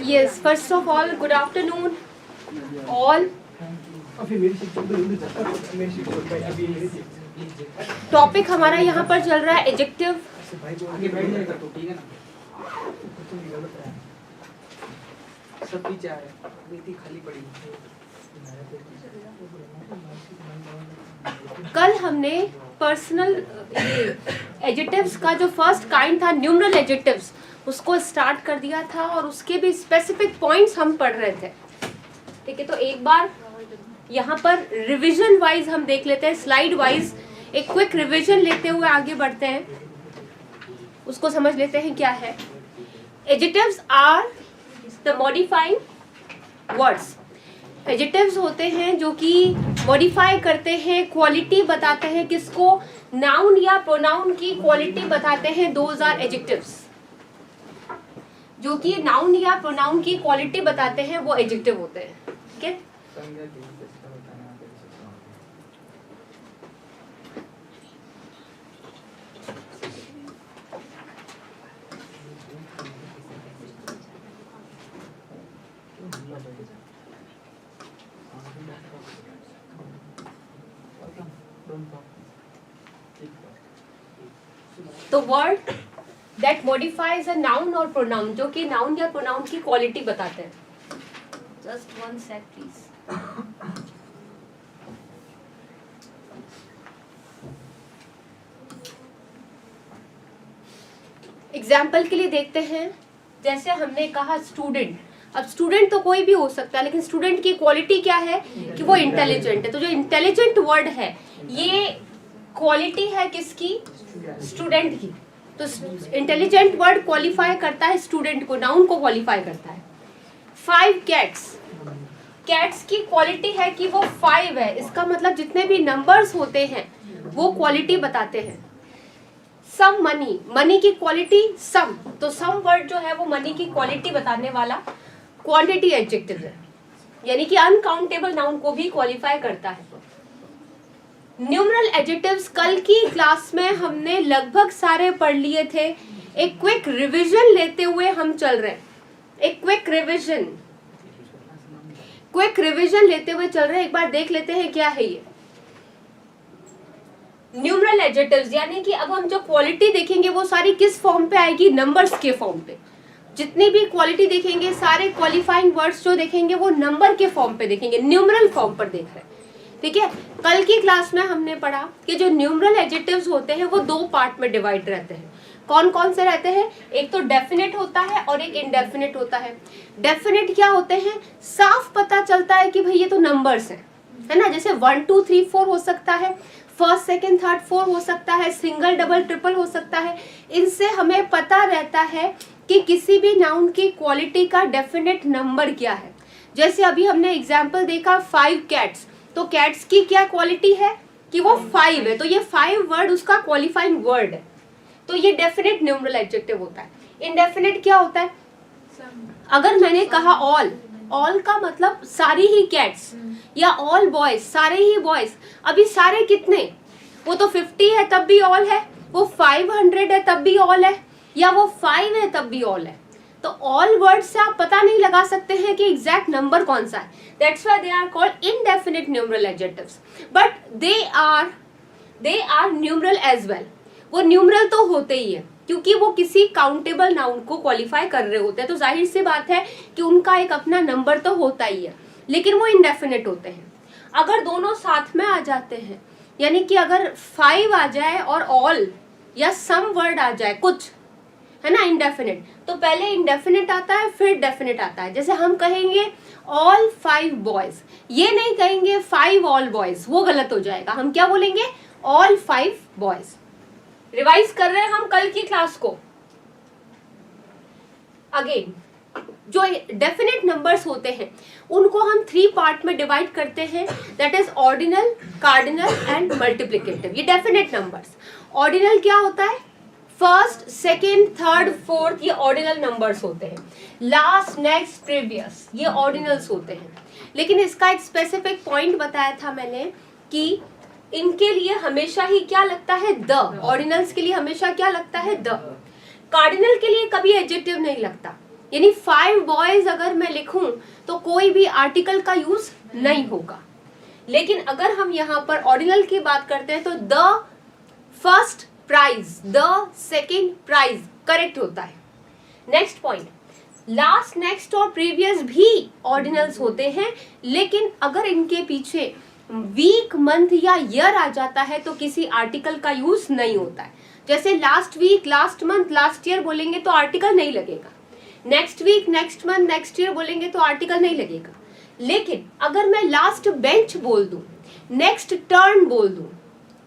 Yes, first of all, good afternoon all. Topic हमारा यहाँ पर चल रहा है एडजेक्टिव। कल हमने पर्सनल एडजेक्टिव्स का जो फर्स्ट काइंड था न्यूमरल एडजेक्टिव्स उसको स्टार्ट कर दिया था और उसके भी स्पेसिफिक पॉइंट्स हम पढ़ रहे थे। ठीक है, तो एक बार यहाँ पर रिवीजन वाइज हम देख लेते हैं, स्लाइड वाइज एक क्विक रिवीजन लेते हुए आगे बढ़ते हैं, उसको समझ लेते हैं क्या है। Adjectives are the modifying words. Adjectives होते हैं जो कि मॉडिफाई करते हैं, क्वालिटी बताते हैं, किसको, नाउन या प्रोनाउन की क्वालिटी बताते हैं। Those are adjectives. जो कि नाउन या प्रोनाउन की क्वालिटी बताते हैं वो एडजेक्टिव होते हैं। ठीक है, तो word that modifies a noun और प्रोनाउन, जो कि नाउन या प्रोनाउन की क्वालिटी बताते हैं। Just one sec please. Example के लिए देखते हैं, जैसे हमने कहा स्टूडेंट। अब स्टूडेंट तो कोई भी हो सकता है, लेकिन स्टूडेंट की क्वालिटी क्या है कि वो इंटेलिजेंट है। तो जो इंटेलिजेंट वर्ड है ये क्वालिटी है किसकी, स्टूडेंट की। तो इंटेलिजेंट वर्ड क्वालिफाई करता है स्टूडेंट को, नाउन को क्वालिफाई करता है। 5 कैट्स, कैट्स की क्वालिटी है कि वो 5 है, इसका मतलब जितने भी नंबर्स होते हैं वो क्वालिटी बताते हैं। सम मनी, मनी की क्वालिटी सम, तो सम वर्ड जो है वो मनी की क्वालिटी बताने वाला क्वांटिटी एडजेक्टिव है, यानी कि अनकाउंटेबल नाउन को भी क्वालिफाई करता है। न्यूमरल एडजेक्टिव्स कल की क्लास में हमने लगभग सारे पढ़ लिए थे। एक क्विक रिवीजन लेते हुए हम चल रहे हैं, एक क्विक रिवीजन लेते हुए चल रहे हैं। एक बार देख लेते हैं क्या है ये न्यूमरल एडजेक्टिव्स, यानी कि अब हम जो क्वालिटी देखेंगे वो सारी किस फॉर्म पे आएगी, नंबर्स के फॉर्म पे। जितनी भी क्वालिटी देखेंगे, सारे क्वालिफाइंग वर्ड्स जो देखेंगे वो नंबर के फॉर्म पे देखेंगे, न्यूमरल फॉर्म पर देख रहे हैं। ठीक है, कल की क्लास में हमने पढ़ा कि जो न्यूमरल एडजेक्टिव्स होते हैं वो 2 पार्ट में डिवाइड रहते हैं। कौन कौन से रहते हैं, एक तो डेफिनेट होता है और एक इनडेफिनेट होता है। डेफिनेट क्या होते हैं, साफ पता चलता है कि भाई ये तो नंबर्स हैं, है ना। जैसे 1 2 3 4 हो सकता है, फर्स्ट सेकंड थर्ड 4 हो सकता है, सिंगल डबल ट्रिपल हो सकता है। इनसे हमें पता रहता है कि किसी भी नाउन की क्वालिटी का डेफिनेट नंबर क्या है। जैसे अभी हमने एग्जाम्पल देखा 5 कैट्स, तो कैट्स की क्या क्वालिटी है कि वो 5 है, तो ये 5 वर्ड उसका क्वालिफाइंग वर्ड है, तो ये डेफिनेट न्यूमरल एडजेक्टिव होता है। इनडेफिनेट क्या होता है, अगर मैंने कहा ऑल का मतलब सारी ही कैट्स, या ऑल बॉयज, सारे ही बॉयज। अभी सारे कितने, वो तो 50 है तब भी ऑल है, वो 500 है तब भी ऑल है, या वो 5 है तब भी ऑल है। तो ऑल वर्ड से आप पता नहीं लगा सकते हैं कि एग्जैक्ट नंबर कौन सा है। That's why they are called indefinite numeral adjectives, but they are numeral as well. वो न्यूमरल तो होते ही है क्योंकि वो किसी काउंटेबल नाउन को क्वालिफाई कर रहे होते हैं, तो जाहिर सी बात है कि उनका एक अपना नंबर तो होता ही है, लेकिन वो इनडेफिनिट होते हैं। अगर दोनों साथ में आ जाते हैं, यानी कि अगर 5 आ जाए और ऑल या सम वर्ड आ जाए कुछ, है ना, इनडेफिनिट, तो पहले इनडेफिनिट आता है फिर डेफिनिट आता है। जैसे हम कहेंगे ऑल 5 बॉयज, ये नहीं कहेंगे 5 ऑल बॉयज, वो गलत हो जाएगा। हम क्या बोलेंगे, ऑल 5 बॉयज। रिवाइज कर रहे हैं हम कल की क्लास को। अगेन, जो डेफिनेट नंबर्स होते हैं उनको हम 3 पार्ट में डिवाइड करते हैं, that is ordinal, cardinal and multiplicative. ये डेफिनेट नंबर्स। ऑर्डिनल क्या होता है, फर्स्ट सेकेंड थर्ड फोर्थ, ये ऑर्डिनल नंबर्स होते हैं। लास्ट, नेक्स्ट, प्रीवियस, ये ऑर्डिनल्स होते हैं। लेकिन इसका एक स्पेसिफिक पॉइंट बताया था मैंने कि इनके लिए हमेशा ही क्या लगता है, द। ऑर्डिनल्स के लिए हमेशा क्या लगता है, द। कार्डिनल के लिए कभी एडजेक्टिव नहीं लगता, यानी 5 बॉयज अगर मैं लिखूं तो कोई भी आर्टिकल का यूज नहीं होगा। लेकिन अगर हम यहाँ पर ऑर्डिनल की बात करते हैं तो the first prize, the second prize correct होता है। नेक्स्ट पॉइंट, लास्ट, नेक्स्ट और प्रीवियस भी ऑर्डिनल्स होते हैं, लेकिन अगर इनके पीछे वीक, मंथ या ईयर आ जाता है तो किसी आर्टिकल का यूज नहीं होता है। जैसे last week, last month, last year बोलेंगे तो आर्टिकल नहीं लगेगा। Next week, next month, next year बोलेंगे तो आर्टिकल नहीं लगेगा। लेकिन अगर मैं लास्ट बेंच बोल दूं, नेक्स्ट टर्न बोल दूं,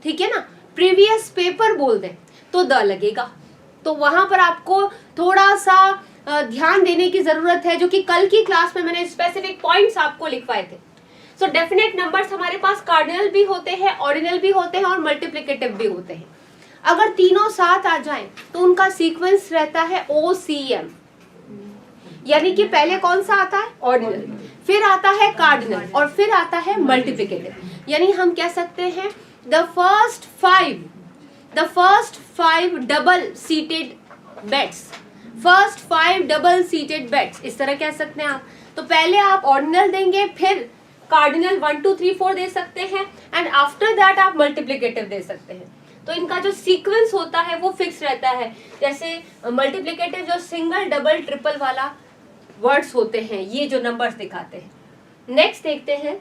ठीक है ना, प्रीवियस पेपर बोल दें तो द लगेगा। तो वहां पर आपको थोड़ा सा ध्यान देने की जरूरत है, जो कि कल की क्लास में मैंने स्पेसिफिक पॉइंट्स आपको लिखवाए थे। सो डेफिनेट नंबर्स हमारे पास कार्डिनल भी होते हैं, ऑर्डिनल भी होते हैं और मल्टीप्लिकेटिव भी होते हैं। अगर तीनों साथ आ जाएं तो उनका सीक्वेंस रहता है OCM, यानी कि पहले कौन सा आता है, ऑर्डिनल, फिर आता है कार्डिनल और फिर आता है मल्टीप्लिकेटिव। यानी हम कह सकते हैं the first five double seated beds, first 5 double seated beds, इस तरह कह सकते हैं आप। तो पहले आप ऑर्डिनल देंगे, फिर कार्डिनल 1 2 3 4 दे सकते हैं, एंड आफ्टर दैट आप मल्टीप्लिकेटिव दे सकते हैं। तो इनका जो सीक्वेंस होता है वो फिक्स रहता है। जैसे मल्टीप्लिकेटिव जो सिंगल, डबल, ट्रिपल वाला वर्ड्स होते हैं, ये जो नंबर्स दिखाते हैं। नेक्स्ट देखते हैं,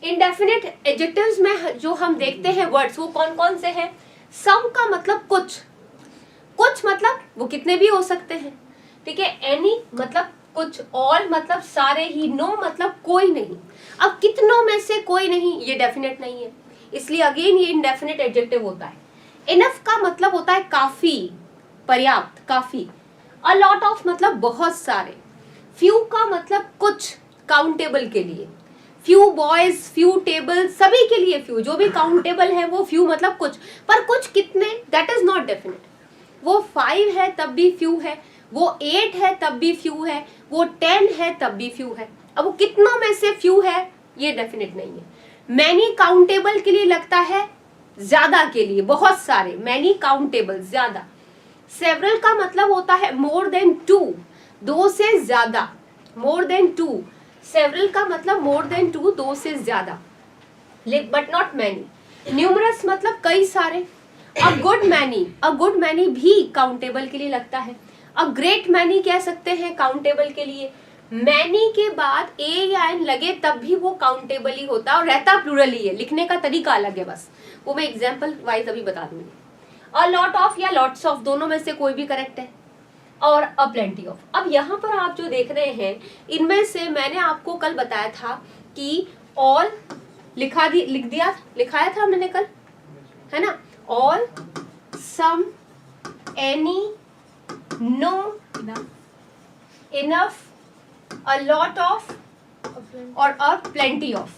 इंडेफिनिट एडजेक्टिव्स में जो हम देखते हैं वर्ड्स, वो कौन कौन से हैं। सम का मतलब कुछ, कुछ मतलब वो कितने भी हो सकते हैं, ठीक है। एनी मतलब कुछ, ऑल मतलब सारे ही, नो मतलब कोई नहीं। अब कितनों में से कोई नहीं, ये डेफिनेट नहीं है, इसलिए अगेन ये इनडेफिनिट एडजेक्टिव होता है। इनफ का मतलब होता है काफी, पर्याप्त, काफी। अ लॉट ऑफ मतलब बहुत सारे। फ्यू का मतलब कुछ, काउंटेबल के लिए। फ्यू बॉयज, फ्यू टेबल, सभी के लिए फ्यू, जो भी काउंटेबल है वो फ्यू मतलब कुछ। पर कुछ कितने, दैट इज नॉट डेफिनेट। वो 5 है तब भी फ्यू है, वो 8 है तब भी फ्यू है, वो 10 है तब भी फ्यू है। अब वो कितनों में से फ्यू है, ये डेफिनेट नहीं है। मैनी काउंटेबल के लिए लगता है ज्यादा के लिए, बहुत सारे, मैनी काउंटेबल, ज्यादा। सेवरल का मतलब होता है मोर देन 2, 2 से ज्यादा, मोर देन 2। सेवरल का मतलब मोर देन 2, 2 से ज्यादा, बट नॉट मैनी। न्यूमरस मतलब कई सारे। अ गुड मैनी भी काउंटेबल के लिए लगता है। अ ग्रेट मैनी कह सकते हैं काउंटेबल के लिए। मैनी के बाद ए या एन लगे तब भी वो काउंटेबल ही होता है और रहता प्लूरल ही है, लिखने का तरीका अलग है बस, वो मैं एग्जांपल वाइज अभी बता दूंगी। अ लॉट ऑफ या लॉट्स ऑफ, दोनों में से कोई भी करेक्ट है। और अ प्लेंटी ऑफ। अब यहाँ पर आप जो देख रहे हैं, इनमें से मैंने आपको कल बताया था कि ऑल लिखाया था मैंने कल, है ना। All, some, any, no, enough, a lot of और a plenty of.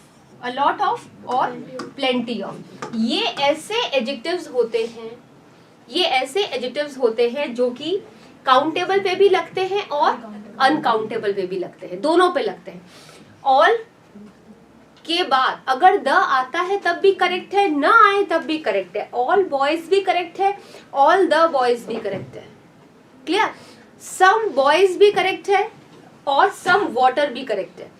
A lot of और प्लेंटी ऑफ, ये ऐसे एडजेक्टिव्स होते हैं जो कि काउंटेबल पे भी लगते हैं और अनकाउंटेबल पे भी लगते हैं, दोनों पे लगते हैं। ऑल के बाद अगर द आता है तब भी करेक्ट है, ना आए तब भी करेक्ट है। ऑल बॉयज भी करेक्ट है, ऑल द बॉयज भी करेक्ट है, क्लियर। सम बॉयज भी करेक्ट है और सम वाटर भी करेक्ट है।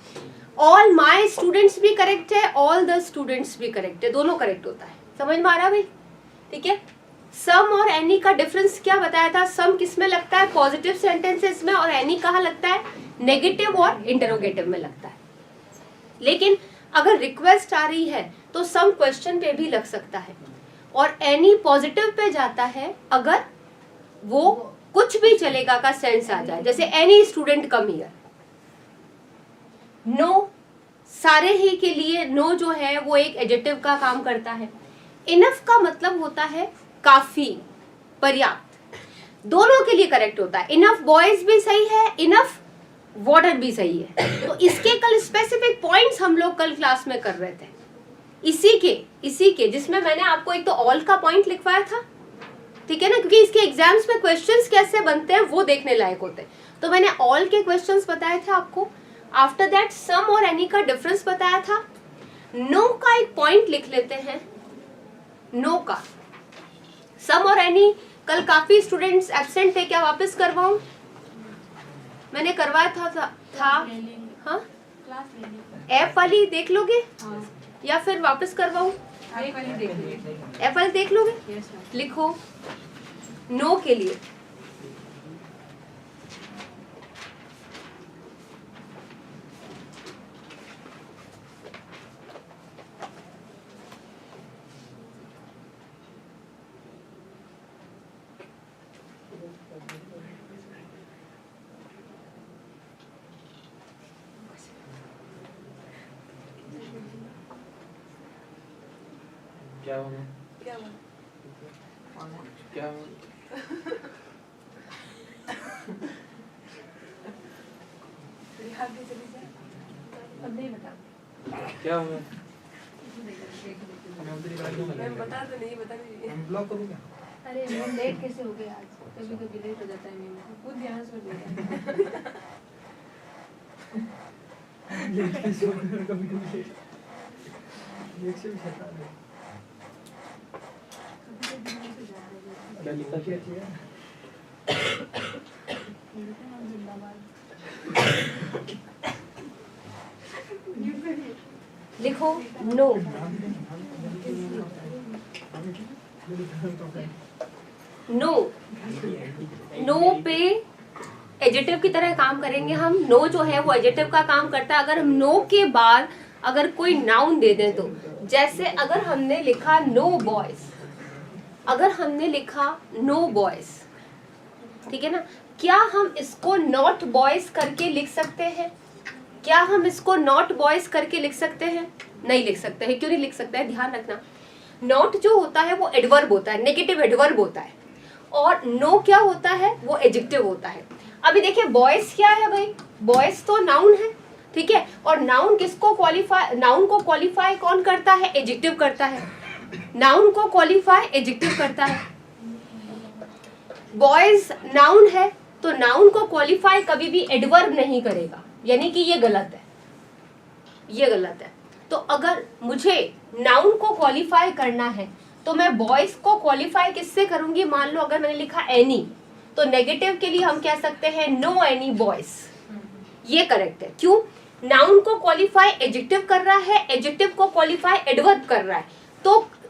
ऑल माई स्टूडेंट्स भी करेक्ट है, ऑल द स्टूडेंट्स भी करेक्ट है, दोनों करेक्ट होता है। समझ में आ रहा भाई, ठीक है। सम और एनी का डिफरेंस क्या बताया था। सम किस में लगता है, पॉजिटिव सेंटेंसेस में, और एनी कहाँ लगता है, नेगेटिव और इंटरोगेटिव में लगता है। लेकिन अगर रिक्वेस्ट आ रही है तो सम क्वेश्चन पे भी लग सकता है, और एनी पॉजिटिव पे जाता है अगर वो कुछ भी चलेगा का सेंस आ जाए, जैसे any student come here. No, सारे ही के लिए नो जो है वो एक एडजेक्टिव का काम करता है। इनफ का मतलब होता है काफी, पर्याप्त, दोनों के लिए करेक्ट होता है। इनफ बॉयज भी सही है, इनफ वाटर भी सही है। तो इसके कल स्पेसिफिक पॉइंट्स हम लोग कल क्लास में कर रहे थे, इसी के जिसमें मैंने आपको एक तो ऑल का पॉइंट लिखवाया था, ठीक है ना, क्योंकि इसके एग्जाम्स में क्वेश्चंस कैसे बनते हैं वो देखने लायक होते हैं। तो मैंने ऑल के क्वेश्चंस बताए थे आपको। आफ्टर दैट सम और एनी का डिफरेंस बताया था। नो का एक पॉइंट लिख लेते हैं, नो का। सम और एनी कल काफी स्टूडेंट्स एब्सेंट थे, क्या वापस करवाऊं, मैंने करवाया था हाँ एफ वाली देख लोगे या फिर वापस करवाऊं? एफ वाली देख लोगे? लिखो नो के लिए क्या हुआ? क्या हुआ? बता तो नहीं बता नहीं। हम ब्लॉक करूँ क्या? अरे वो लेट कैसे हो गए आज? कभी कभी लेट हो जाता है मेरे खुद ध्यान से बोलता लेट कैसे हो गया? कभी लेट से भी शैतान है। क्या लिखा क्या चाहिए? लिखो नो। नो नो पे एडजेक्टिव की तरह काम करेंगे हम। नो जो है वो एडजेक्टिव का काम करता है। अगर हम नो के बाद अगर कोई नाउन दे दें तो, जैसे अगर हमने लिखा नो बॉयज, अगर हमने लिखा नो बॉयज, ठीक है ना, क्या हम इसको नॉट बॉयज करके लिख सकते हैं? क्या हम इसको नॉट बॉयज करके लिख सकते हैं? नहीं लिख सकते हैं। क्यों नहीं लिख सकते हैं? ध्यान रखना, नॉट जो होता है वो एडवर्ब होता है, नेगेटिव एडवर्ब होता है, और नो क्या होता है? वो एडजेक्टिव होता है। अभी देखिए बॉयज क्या है भाई? बॉयज तो नाउन है, ठीक है, और नाउन किसको क्वालिफाई, नाउन को क्वालिफाई कौन करता है? एडजेक्टिव करता है। नाउन को क्वालिफाई एडजेक्टिव करता है। बॉयज नाउन है तो नाउन को क्वालिफाई कभी भी एडवर्ब नहीं करेगा, यानी कि ये गलत है, ये गलत है। तो अगर मुझे नाउन को क्वालिफाई करना है तो मैं बॉयज को क्वालिफाई किससे करूंगी? मान लो अगर मैंने लिखा एनी, तो नेगेटिव के लिए हम कह सकते हैं नो एनी बॉयज, ये करेक्ट है। क्यों? नाउन को क्वालिफाई एडजेक्टिव कर रहा है, एडजेक्टिव को क्वालिफाई एडवर्ब कर रहा है,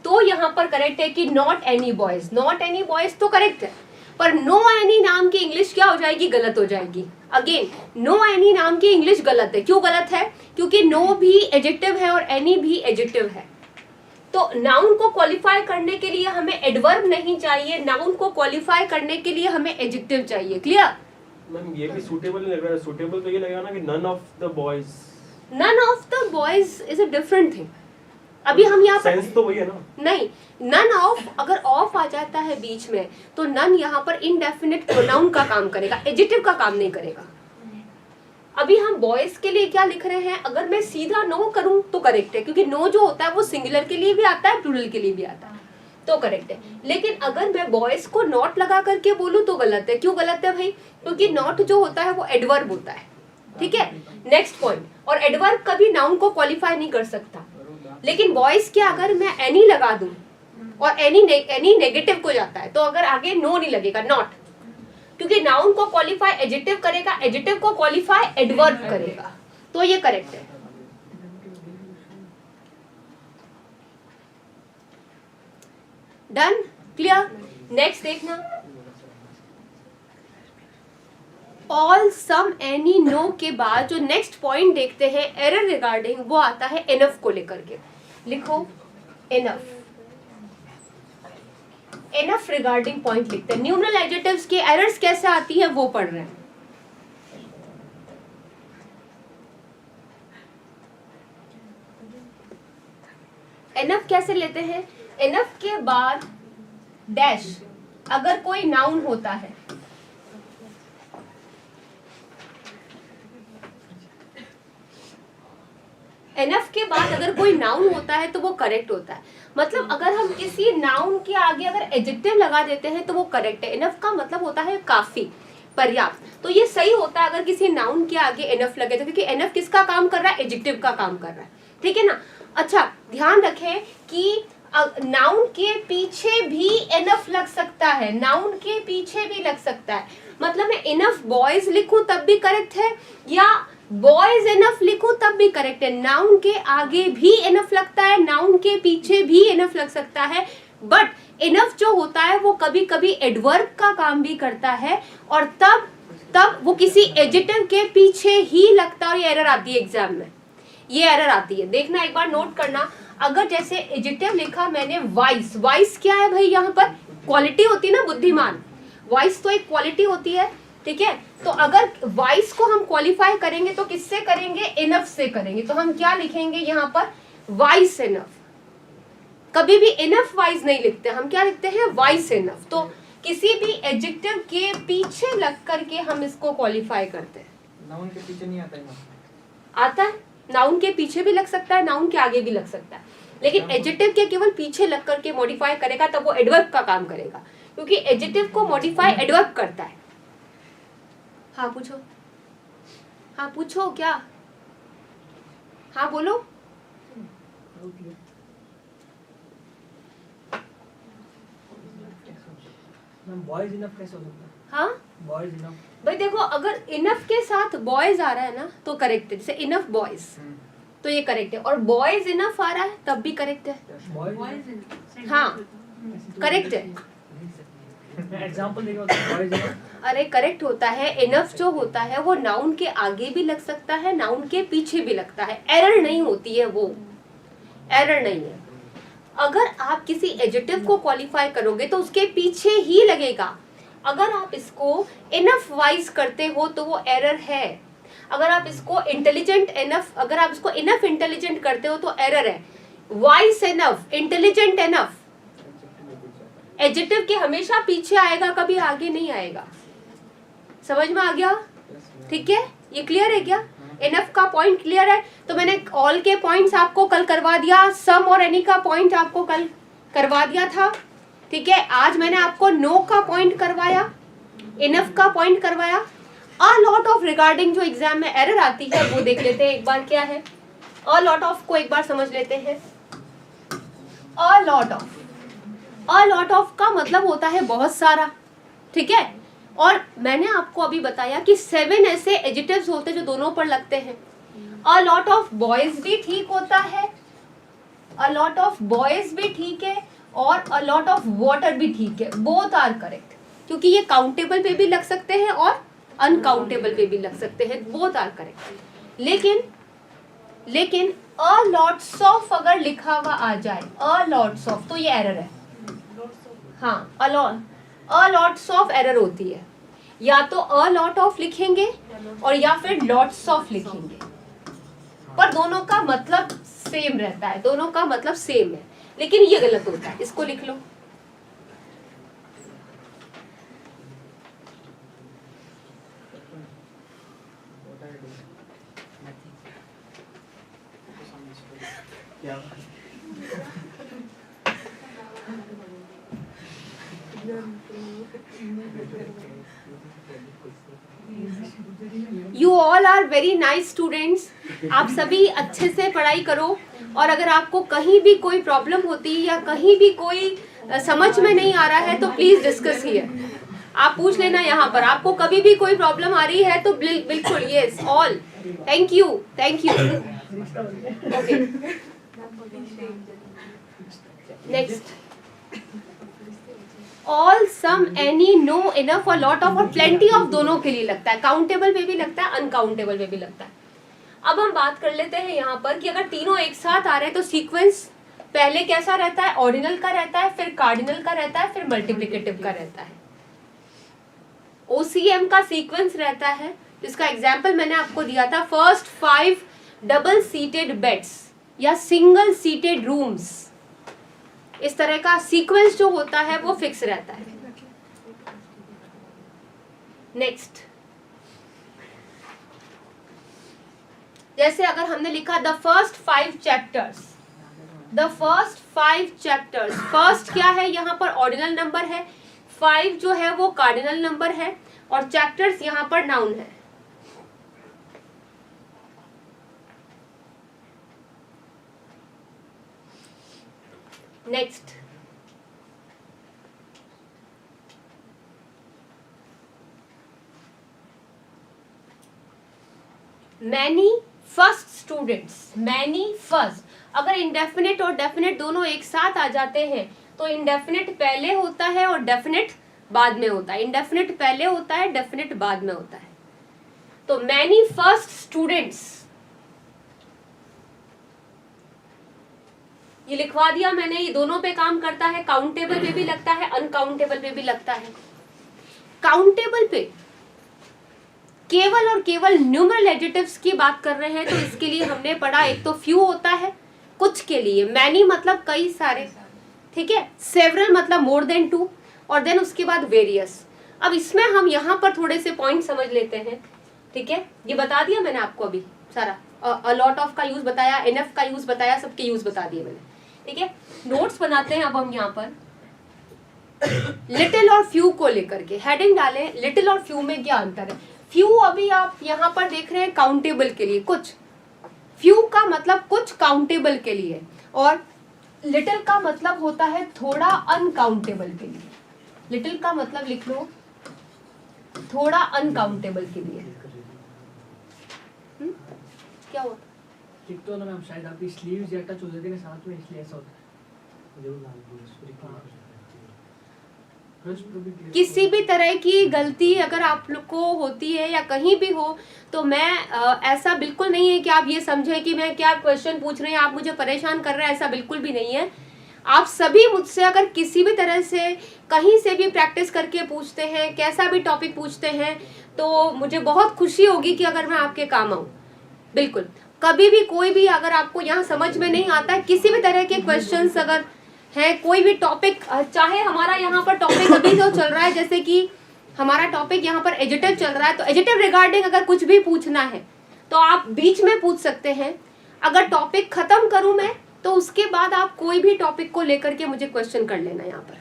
तो यहाँ पर करेक्ट है कि not any boys. Not any boys तो करेक्ट है, पर नो एनी नाम की इंग्लिश क्या हो जाएगी? गलत हो जाएगी। अगेन नो एनी नाम की इंग्लिश गलत है। क्यों गलत है? क्योंकि नो भी एडजेक्टिव है और एनी भी एडजेक्टिव है। तो नाउन को क्वालिफाई करने के लिए हमें एडवर्ब नहीं चाहिए, नाउन को क्वालिफाई करने के लिए हमें एडजेक्टिव चाहिए। क्लियर? मैम ये भी सूटेबल नहीं लग रहा है। सूटेबल तो ये लगेगा ना कि none of the boys. None of the boys is a different thing. अभी हम यहाँ पर सेंस तो वही है ना। नहीं, नन ऑफ, अगर ऑफ आ जाता है बीच में तो नन यहाँ पर इनडेफिनिट प्रोनाउन का काम करेगा, एडजेक्टिव का काम नहीं करेगा। अभी हम बॉयज के लिए क्या लिख रहे हैं? अगर मैं सीधा नो करूं तो करेक्ट है, क्योंकि नो जो होता है वो सिंगुलर के लिए भी आता है, प्लूरल के लिए भी आता है, तो करेक्ट है। लेकिन अगर मैं बॉयज को नॉट लगा करके बोलूं तो गलत है। क्यों गलत है भाई? क्योंकि नॉट जो होता है वो एडवर्ब होता है, ठीक है। नेक्स्ट पॉइंट, और एडवर्ब कभी नाउन को क्वालिफाई नहीं कर सकता। लेकिन बॉयज क्या, अगर मैं एनी लगा दूं और एनी नेगेटिव को जाता है, तो अगर आगे नो नहीं लगेगा, नॉट, क्योंकि नाउन को क्वालिफाई एडजेक्टिव करेगा, एडजेक्टिव को क्वालिफाई एडवर्ब करेगा, तो ये करेक्ट है। डन? क्लियर? नेक्स्ट देखना, ऑल, सम, एनी, नो के बाद जो नेक्स्ट पॉइंट देखते हैं एरर रिगार्डिंग, वो आता है एनफ को लेकर के। लिखो एनफ। एनफ रिगार्डिंग पॉइंट लिखते हैं। न्यूमरल एडजेक्टिव्स के एरर्स कैसे आती है वो पढ़ रहे हैं। एनफ कैसे लेते हैं? एनफ के बाद डैश अगर कोई नाउन होता है, एनफ के बाद अगर कोई नाउन होता है तो वो करेक्ट होता है। मतलब अगर हम किसी नाउन के आगे अगर एडजेक्टिव लगा देते हैं तो वो करेक्ट है। एनफ का मतलब होता है काफी, पर्याप्त, तो ये सही होता है अगर किसी नाउन के आगे एनफ लगे तो, क्योंकि एनफ किसका काम कर रहा है? एडजेक्टिव का काम कर रहा है, ठीक है ना। अच्छा ध्यान रखें कि नाउन के पीछे भी एनफ लग सकता है, नाउन के पीछे भी लग सकता है। मतलब मैं इनफ बॉयज लिखूं तब भी करेक्ट है, या बॉयज इनफ लिखूं तब भी करेक्ट है। नाउन के आगे भी इनफ लगता है, नाउन के पीछे भी इनफ लग सकता है, बट इनफ जो होता है वो कभी कभी एडवर्ब का काम भी करता है, और तब वो किसी एडजेक्टिव के पीछे ही लगता है, और ये एरर आती है एग्जाम में, ये एरर आती है। देखना एक बार नोट करना, अगर जैसे एडजेक्टिव लिखा मैंने वाइस, वाइस क्या है भाई, यहाँ पर क्वालिटी होती है ना, बुद्धिमान, वाइस तो एक क्वालिटी होती है, ठीक है। तो अगर वाइस को हम क्वालिफाई करेंगे तो किससे करेंगे, इनफ से करेंगे। तो हम क्या लिखेंगे यहाँ पर, वाइस इनफ। कभी भी इनफ वाइज नहीं लिखते, हम क्या लिखते हैं, वाइस इनफ। तो किसी भी एडजेक्टिव के पीछे लग करके हम इसको क्वालिफाई करते हैं। नाउन के पीछे नहीं आता है, आता है, नाउन के पीछे भी लग सकता है, नाउन के आगे भी लग सकता है, लेकिन एडजेक्टिव के केवल पीछे लग करके मॉडिफाई करेगा तब वो एडवर्ब का काम करेगा, क्योंकि एडजेक्टिव को मॉडिफाई एडवर्ब करता है। हाँ पूछो, हाँ पूछो, क्या, हाँ बोलो। मैम बॉयज इनफ कैसे हो सकता है? हाँ बॉयज इनफ भाई देखो, अगर इनफ के साथ बॉयज आ रहा है ना तो करेक्ट है, जैसे इनफ बॉयज तो ये करेक्ट है, और बॉयज इनफ आ रहा है तब भी करेक्ट है, बॉयज हाँ करेक्ट है। एग्जांपल देखो, बॉयज इनफ अरे करेक्ट होता है, इनफ जो होता है वो नाउन के आगे भी लग सकता है, नाउन के पीछे भी लगता है, एरर नहीं होती है, वो एरर नहीं है। अगर आप किसी एडजेक्टिव को क्वालिफाई करोगे तो उसके पीछे ही लगेगा। अगर आप इसको इनफ वाइज करते हो तो वो एरर है। अगर आप इसको इंटेलिजेंट इनफ, अगर आप इसको इनफ इंटेलिजेंट करते हो तो एरर है। Vice enough, intelligent enough, adjective के हमेशा पीछे आएगा, कभी आगे नहीं आएगा। समझ में आ गया? ठीक है, ये क्लियर है क्या? इनफ का पॉइंट क्लियर है? तो मैंने ऑल के पॉइंट्स आपको कल करवा दिया, सम और एनी का पॉइंट आपको कल करवा दिया था, ठीक है। आज मैंने आपको नो का पॉइंट करवाया, इनफ का पॉइंट करवाया। अ लॉट ऑफ रिगार्डिंग जो एग्जाम में एरर आती है वो देख लेते हैं एक बार, क्या है अ लॉट ऑफ को एक बार समझ लेते हैं। अ लॉट ऑफ का मतलब होता है बहुत सारा, ठीक है। और मैंने आपको अभी बताया कि 7 ऐसे एडजेक्टिव्स होते हैं जो दोनों पर लगते हैं। अ लॉट ऑफ बॉयज भी ठीक होता है, अ लॉट ऑफ बॉयज भी ठीक है, और अ लॉट ऑफ वाटर भी ठीक है। बोथ आर करेक्ट, क्योंकि ये काउंटेबल पे भी लग सकते हैं और अनकाउंटेबल पे भी लग सकते हैं, बोथ आर करेक्ट। लेकिन अ लॉट्स ऑफ अगर लिखा हुआ आ जाए, अ लॉट्स ऑफ, तो ये एरर है। हाँ, अ लॉट्स ऑफ एरर होती है। या तो अ लॉट ऑफ लिखेंगे और या फिर लॉट्स ऑफ लिखेंगे, पर दोनों का मतलब सेम रहता है, दोनों का मतलब सेम है, लेकिन ये गलत होता है। इसको लिख लो, क्या you all are very nice students. आप सभी अच्छे से पढ़ाई करो, और अगर आपको कहीं भी कोई प्रॉब्लम होती है या कहीं भी कोई समझ में नहीं आ रहा है तो प्लीज डिस्कस हियर, आप पूछ लेना यहाँ पर। आपको कभी भी कोई प्रॉब्लम आ रही है तो बिल्कुल, yes all, thank you okay. Next, all, some, any, no, enough और लॉट ऑफ और प्लेंटी ऑफ दोनों के लिए लगता है, काउंटेबल पे भी लगता है, अनकाउंटेबल पे भी लगता है। अब हम बात कर लेते हैं यहाँ पर कि अगर तीनों एक साथ आ रहे हैं तो सीक्वेंस पहले कैसा रहता है, ऑर्डिनल का रहता है, फिर कार्डिनल का रहता है, फिर मल्टीप्लिकेटिव का रहता है। OCM का सीक्वेंस रहता है, जिसका एग्जाम्पल मैंने आपको दिया था, फर्स्ट 5 डबल सीटेड बेड्स या सिंगल सीटेड रूम्स, इस तरह का सीक्वेंस जो होता है वो फिक्स रहता है। नेक्स्ट, जैसे अगर हमने लिखा the first 5 chapters, the first 5 chapters, first क्या है यहाँ पर, ऑर्डिनल नंबर है, 5 जो है वो कार्डिनल नंबर है, और चैप्टर्स यहाँ पर नाउन है। Next, many first students, many first. अगर इंडेफिनिट और डेफिनेट दोनों एक साथ आ जाते हैं तो इंडेफिनिट पहले होता है और डेफिनेट बाद में होता है। इंडेफिनिट पहले होता है, डेफिनेट बाद में होता है। तो मैनी फर्स्ट स्टूडेंट्स ये लिखवा दिया मैंने। ये दोनों पे काम करता है, काउंटेबल पे भी लगता है, अनकाउंटेबल पे भी लगता है। काउंटेबल पे केवल और केवल न्यूमरल एडजेक्टिव्स की बात कर रहे हैं, तो इसके लिए हमने पढ़ा, एक तो फ्यू होता है कुछ के लिए, मैनी मतलब कई सारे, ठीक है, सेवरल मतलब मोर देन टू, और देन उसके बाद वेरियस। अब इसमें हम यहाँ पर थोड़े से पॉइंट समझ लेते हैं, ठीक है। ये बता दिया मैंने आपको अभी सारा, अ लॉट ऑफ का यूज बताया, इनफ का यूज बताया, सबके यूज बता दिए मैंने, ठीक है। नोट्स बनाते हैं अब हम यहाँ पर लिटिल और फ्यू को लेकर के हेडिंग डालें। लिटिल और फ्यू में क्या अंतर है? फ्यू अभी आप यहाँ पर देख रहे हैं काउंटेबल के लिए, कुछ। फ्यू का मतलब कुछ काउंटेबल के लिए, और लिटिल का मतलब होता है थोड़ा अनकाउंटेबल के लिए। लिटिल का मतलब लिख लो थोड़ा अनकाउंटेबल के लिए। क्या हुआ? ठीक तो ना मैम, शायद आपकी स्लीव्स या टच हो जाती है ना साथ में, इसलिए ऐसा होता है। किसी भी तरह की गलती अगर आप लोग को होती है या कहीं भी हो, तो मैं ऐसा बिल्कुल नहीं है कि आप ये समझे कि मैं क्या क्वेश्चन पूछ रहे हैं, आप मुझे परेशान कर रहे हैं, ऐसा बिल्कुल भी नहीं है। आप सभी मुझसे अगर किसी भी तरह से कहीं से भी प्रैक्टिस करके पूछते हैं, कैसा भी टॉपिक पूछते हैं, तो मुझे बहुत खुशी होगी कि अगर मैं आपके काम आऊँ। बिल्कुल, कभी भी कोई भी अगर आपको यहाँ समझ में नहीं आता है, किसी भी तरह के क्वेश्चंस अगर है, कोई भी टॉपिक, चाहे हमारा यहाँ पर टॉपिक अभी जो चल रहा है, जैसे कि हमारा टॉपिक यहाँ पर एडिटिव चल रहा है, तो एडिटिव रिगार्डिंग अगर कुछ भी पूछना है तो आप बीच में पूछ सकते हैं। अगर टॉपिक खत्म करूँ मैं, तो उसके बाद आप कोई भी टॉपिक को लेकर के मुझे क्वेश्चन कर लेना। यहाँ पर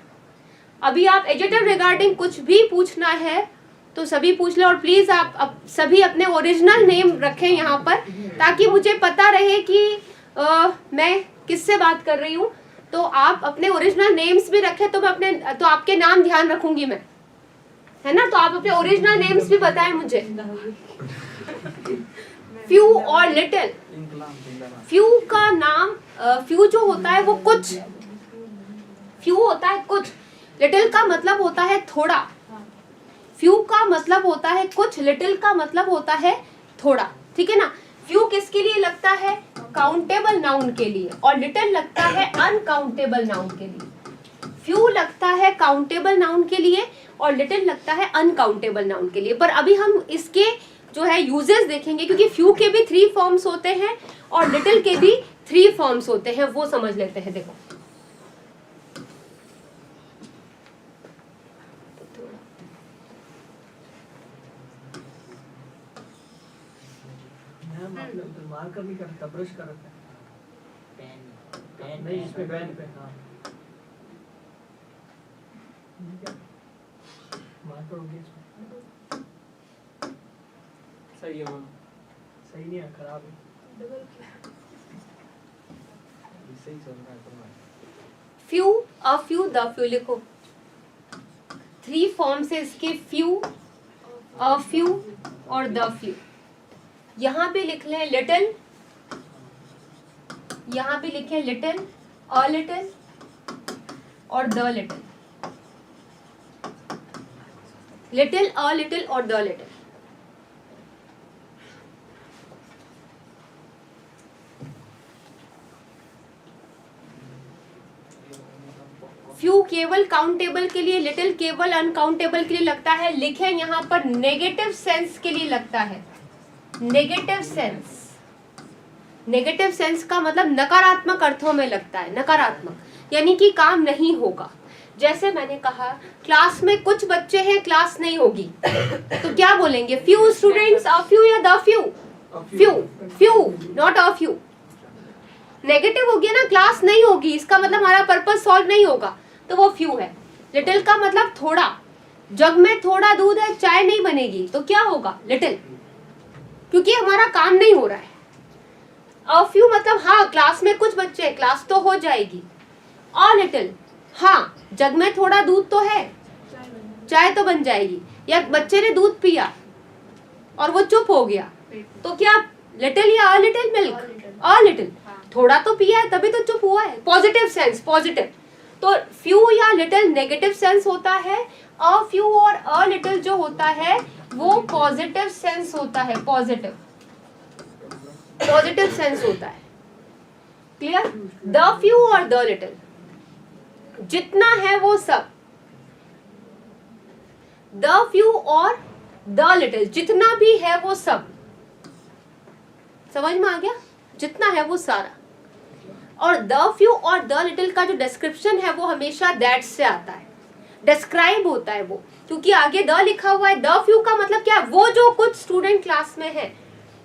अभी आप एडिटिव रिगार्डिंग कुछ भी पूछना है तो सभी पूछ ले, और प्लीज आप सभी अपने ओरिजिनल नेम रखें यहाँ पर, ताकि मुझे पता रहे कि मैं किससे बात कर रही हूँ। तो आप अपने ओरिजिनल नेम्स भी रखें, तो मैं तो आपके नाम ध्यान रखूंगी मैं, है ना। तो आप अपने ओरिजिनल नेम्स भी बताएं मुझे। फ्यू और लिटिल, फ्यू का नाम, फ्यू जो होता है वो कुछ, फ्यू होता है कुछ। लिटिल का मतलब होता है थोड़ा। फ्यू का मतलब होता है कुछ, लिटिल का मतलब होता है थोड़ा, ठीक है ना। फ्यू किसके लिए लगता है? काउंटेबल नाउन के लिए, और लिटिल लगता है अनकाउंटेबल नाउन के लिए। फ्यू लगता है काउंटेबल नाउन के लिए और लिटिल लगता है अनकाउंटेबल नाउन के लिए। पर अभी हम इसके जो है यूजेस देखेंगे, क्योंकि फ्यू के भी 3 फॉर्म्स होते हैं और लिटिल के भी 3 फॉर्म्स होते हैं, वो समझ लेते हैं। देखो, मार्कर नहीं करता, ब्रश करता है। पेन नहीं, इसमें पेन पे। हाँ, मार्कर हो गया इसमें। सही है मैम, सही नहीं है, खराब है। सही चल रहा है। Few, a few, the few लिखो। 3 फॉर्म्स है इसके, फ्यू, अ फ्यू और द फ्यू। यहाँ पे लिख लें लिटिल, यहाँ पे लिखें लिटिल, अ लिटिल और the little. Little, a little और द लिटिल। फ्यू केवल काउंटेबल के लिए, लिटिल केवल अनकाउंटेबल के लिए लगता है। लिखें यहाँ पर नेगेटिव सेंस के लिए लगता है। नेगेटिव सेंस, नेगेटिव सेंस का मतलब नकारात्मक अर्थों में लगता है। नकारात्मक यानी कि काम नहीं होगा। जैसे मैंने कहा क्लास में कुछ बच्चे हैं, क्लास नहीं होगी, तो क्या बोलेंगे? फ्यू स्टूडेंट्स, अ फ्यू या the few? Few, few not a few. Negative हो गया ना, क्लास नहीं होगी, इसका मतलब हमारा पर्पस सॉल्व नहीं होगा, तो वो फ्यू है। लिटिल का मतलब थोड़ा, जग में थोड़ा दूध है, चाय नहीं बनेगी, तो क्या होगा? लिटिल, क्योंकि हमारा काम नहीं हो रहा है। अ फ्यू मतलब हाँ क्लास में कुछ बच्चे हैं, क्लास तो हो जाएगी। अ लिटिल, हाँ जग में थोड़ा दूध तो है, चाय तो बन जाएगी। या बच्चे ने दूध पिया और वो चुप हो गया, तो क्या लिटिल या a little milk? A little, थोड़ा तो पिया है तभी तो चुप हुआ है। Positive sense, positive. तो फ्यू या लिटिल नेगेटिव सेंस होता है, अ फ्यू और अ लिटिल जो होता है वो पॉजिटिव सेंस होता है, पॉजिटिव पॉजिटिव सेंस होता है। क्लियर? द फ्यू और द लिटिल, जितना है वो सब। द फ्यू और द लिटिल, जितना भी है वो सब। समझ में आ गया? जितना है वो सारा। और द फ्यू और द लिटिल का जो डिस्क्रिप्शन है वो हमेशा दैट से आता है, डिस्क्राइब होता है वो, क्योंकि आगे द लिखा हुआ है। द फ्यू का मतलब क्या है? वो जो कुछ स्टूडेंट क्लास में है,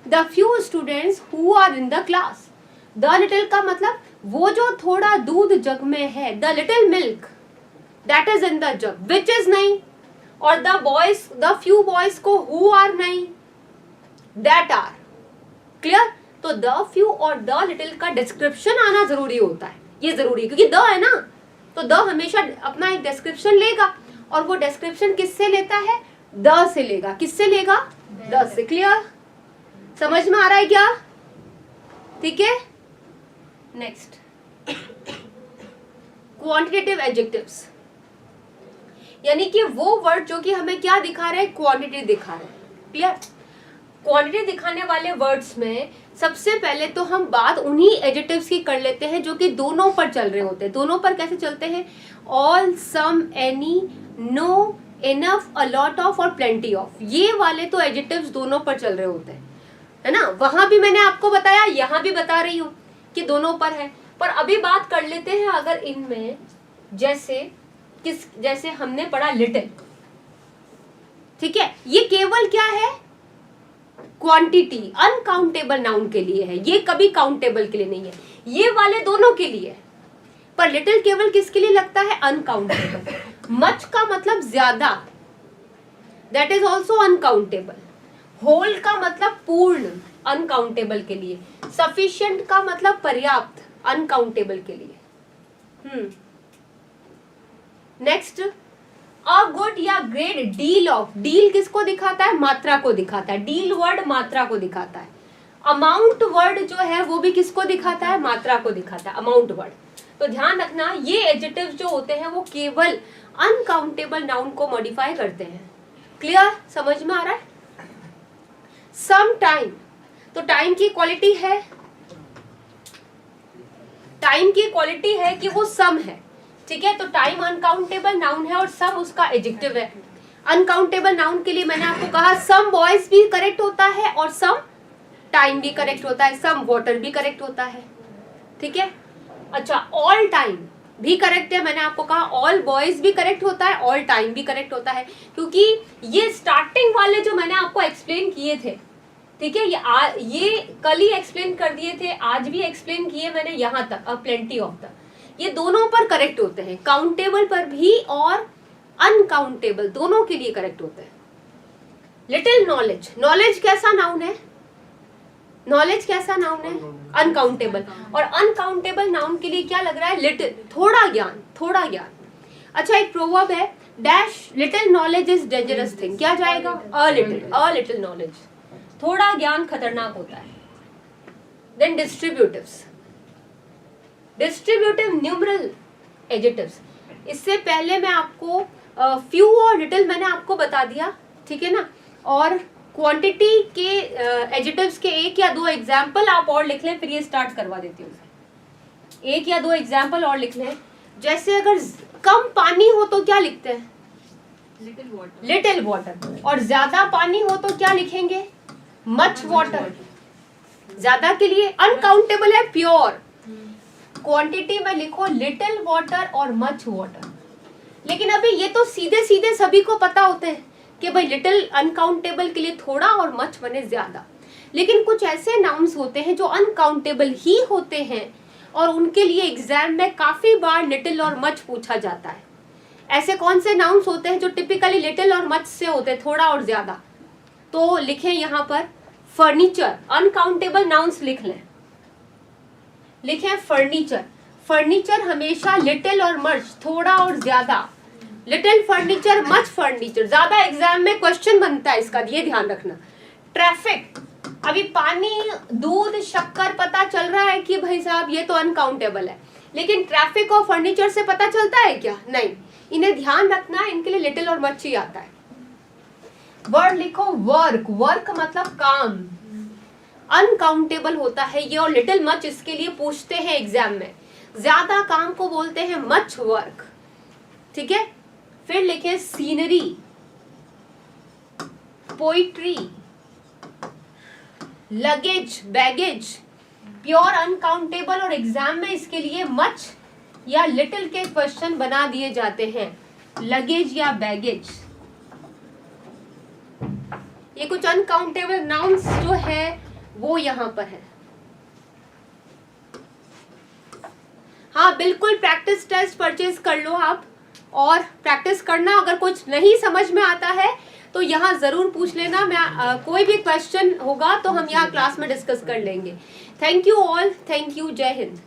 the few students who are in the class. The little का मतलब वो जो थोड़ा दूध जग में है, the little milk that is in the jug, which is नहीं। और the boys, the few boys को हु आर नहीं, दैट आर। क्लियर? तो द फ्यू और द लिटिल का डिस्क्रिप्शन आना जरूरी होता है, ये जरूरी है, क्योंकि द है ना, तो द हमेशा अपना एक डिस्क्रिप्शन लेगा, और वो डिस्क्रिप्शन किससे लेता है? द से लेगा। किससे लेगा? द से। क्लियर? समझ में आ रहा है क्या? ठीक है। नेक्स्ट, क्वांटिटेटिव एडजेक्टिव्स, यानी कि वो वर्ड जो कि हमें क्या दिखा रहे हैं? क्वांटिटी दिखा रहे हैं। क्लियर? क्वांटिटी दिखाने वाले वर्ड्स में सबसे पहले तो हम बात उन्हीं एडजेक्टिव्स की कर लेते हैं जो कि दोनों पर चल रहे होते हैं। दोनों पर कैसे चलते हैं? All, some, any, no, enough, a lot of और प्लेंटी ऑफ, ये वाले तो एडजेक्टिव्स दोनों पर चल रहे होते हैं, है ना। वहां भी मैंने आपको बताया, यहाँ भी बता रही हूँ कि दोनों पर है। पर अभी बात कर लेते हैं अगर इनमें, जैसे हमने पढ़ा लिटिल, ठीक है, ये केवल क्या है? क्वांटिटी, अनकाउंटेबल नाउन के लिए है, ये कभी काउंटेबल के लिए नहीं है। ये वाले दोनों के लिए है, पर लिटिल केवल किसके लिए लगता है? अनकाउंटेबल। मच का मतलब ज्यादा, that is also uncountable. Whole का मतलब पूर्ण, अनकाउंटेबल के लिए। सफिशिएंट का मतलब पर्याप्त, अनकाउंटेबल के लिए। नेक्स्ट, अ गुड या ग्रेट डील ऑफ, डील किसको दिखाता है? मात्रा को दिखाता है। डील वर्ड मात्रा को दिखाता है। अमाउंट वर्ड जो है वो भी किसको दिखाता है? मात्रा को दिखाता है, अमाउंट वर्ड। तो ध्यान रखना, ये एडजेक्टिव्स जो होते हैं वो केवल अनकाउंटेबल नाउन को मॉडिफाई करते हैं। क्लियर? समझ में आ रहा है? सम टाइम, तो टाइम की क्वालिटी है, टाइम की क्वालिटी है कि वो सम है, ठीक है। तो टाइम अनकाउंटेबल नाउन है और सम उसका एडजेक्टिव है। अनकाउंटेबल नाउन के लिए मैंने आपको कहा सम बॉयज भी करेक्ट होता है और सम टाइम भी करेक्ट होता है, सम वाटर भी करेक्ट होता है, ठीक है। अच्छा, ऑल टाइम भी करेक्ट है, मैंने आपको कहा ऑल बॉयज भी करेक्ट होता है, ऑल टाइम भी करेक्ट होता है, क्योंकि ये स्टार्टिंग वाले जो मैंने आपको एक्सप्लेन किए थे, ठीक है, ये कल ही एक्सप्लेन कर दिए थे, आज भी एक्सप्लेन किए मैंने यहाँ तक, अब प्लेंटी ऑफ द, ये दोनों पर करेक्ट होते हैं, काउंटेबल पर भी और अनकाउंटेबल दोनों के लिए करेक्ट होते हैं। लिटिल नॉलेज, नॉलेज कैसा नाउन है? नॉलेज कैसा नाउन है? अनकाउंटेबल। और अनकाउंटेबल नाउन के लिए क्या लग रहा है? लिटिल, थोड़ा ज्ञान, थोड़ा ज्ञान। अच्छा, एक प्रोवर्ब है, dash little knowledge is dangerous thing, क्या जाएगा? अ लिटिल नॉलेज, थोड़ा ज्ञान खतरनाक होता है। देन डिस्ट्रीब्यूटिव्स, डिस्ट्रीब्यूटिव न्यूमरल एडजेक्टिव्स, इससे पहले मैं आपको फ्यू और लिटिल मैंने आपको बता दिया, ठीक है ना। और क्वांटिटी के एडजेक्टिव्स के एक या दो एग्जाम्पल आप और लिख लें, फिर ये स्टार्ट करवा देती हूँ। एक या दो एग्जाम्पल और लिख लें, जैसे अगर कम पानी हो तो क्या लिखते हैं? Little water. और ज्यादा पानी हो तो क्या लिखेंगे? Much water. ज्यादा के लिए अनकाउंटेबल है, प्योर। क्वांटिटी में लिखो लिटिल वाटर और मच वाटर। लेकिन अभी ये तो सीधे सीधे सभी को पता होते हैं कि भाई लिटिल अनकाउंटेबल के लिए थोड़ा और मच बने ज्यादा। लेकिन कुछ ऐसे नाउन्स होते हैं जो अनकाउंटेबल ही होते हैं और उनके लिए एग्जाम में काफी बार लिटिल और मच पूछा जाता है। ऐसे कौन से नाउन्स होते हैं जो टिपिकली लिटिल और मच से होते हैं, थोड़ा और ज्यादा? तो लिखें यहाँ पर फर्नीचर, अनकाउंटेबल नाउन्स लिख लें, लिखें फर्नीचर। फर्नीचर हमेशा लिटिल और मच, थोड़ा और ज्यादा। लिटिल फर्नीचर, मच फर्नीचर, ज्यादा एग्जाम में क्वेश्चन बनता है इसका, ये ध्यान रखना। ट्रैफिक, अभी पानी, दूध, शक्कर पता चल रहा है कि भाई साहब ये तो अनकाउंटेबल है, लेकिन ट्रैफिक और फर्नीचर से पता चलता है क्या? नहीं। इन्हें ध्यान रखना है, इनके लिए लिटिल और मच ही आता है। वर्ड लिखो वर्क, वर्क मतलब काम, अनकाउंटेबल होता है ये, और लिटिल मच इसके लिए पूछते हैं एग्जाम में। ज्यादा काम को बोलते हैं मच वर्क, ठीक है। फिर लिखे scenery, poetry, luggage, baggage, pure uncountable, और एग्जाम में इसके लिए मच या लिटिल के क्वेश्चन बना दिए जाते हैं, लगेज या बैगेज। ये कुछ अनकाउंटेबल नाउन्स जो है वो यहाँ पर है। हाँ बिल्कुल, प्रैक्टिस टेस्ट परचेज कर लो आप, और प्रैक्टिस करना। अगर कुछ नहीं समझ में आता है तो यहाँ जरूर पूछ लेना, मैं कोई भी क्वेश्चन होगा तो हम यहाँ क्लास में डिस्कस कर लेंगे। Thank you all, thank you, जय हिंद।